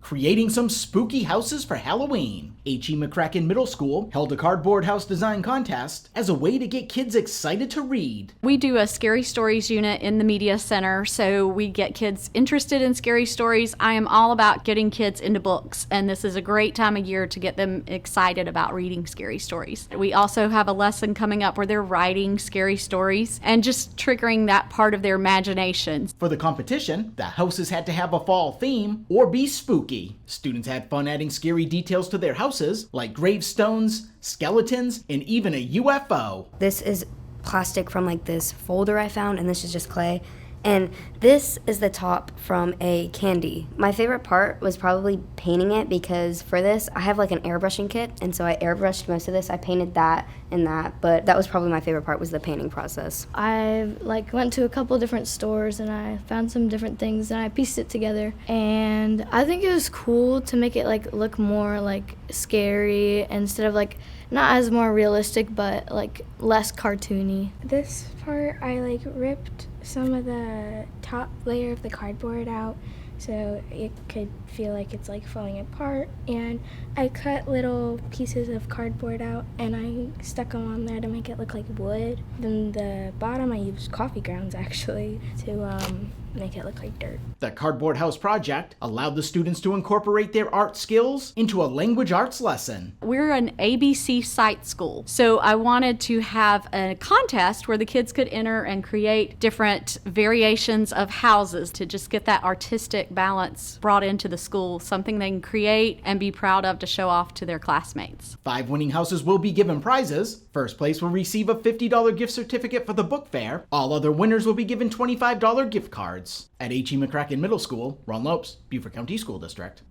creating some spooky houses for Halloween. H.E. McCracken Middle School held a cardboard house design contest as a way to get kids excited to read. We do a scary stories unit in the media center, so we get kids interested in scary stories. I am all about getting kids into books, and this is a great time of year to get them excited about reading scary stories. We also have a lesson coming up where they're writing scary stories and just triggering that part of their imagination. For the competition, the houses had to have a fall theme or be spooky. Students had fun adding scary details to their houses, like gravestones, skeletons, and even a UFO. This is plastic from like this folder I found, and this is just clay. And this is the top from a candy. My favorite part was probably painting it, because for this I have like an airbrushing kit, and so I airbrushed most of this. I painted that and that, but that was probably my favorite part, was the painting process. I went to a couple different stores and I found some different things and I pieced it together, and I think it was cool to make it look more scary instead of not as more realistic, but less cartoony. This part I ripped some of the top layer of the cardboard out so it could feel like it's falling apart, and I cut little pieces of cardboard out and I stuck them on there to make it look like wood. Then the bottom I used coffee grounds actually to make it look like dirt. The cardboard house project allowed the students to incorporate their art skills into a language arts lesson. We're an ABC site school, so I wanted to have a contest where the kids could enter and create different variations of houses to just get that artistic balance brought into the school, something they can create and be proud of to show off to their classmates. 5 winning houses will be given prizes. First place will receive a $50 gift certificate for the book fair. All other winners will be given $25 gift cards. At H.E. McCracken Middle School, Ron Lopes, Beaufort County School District.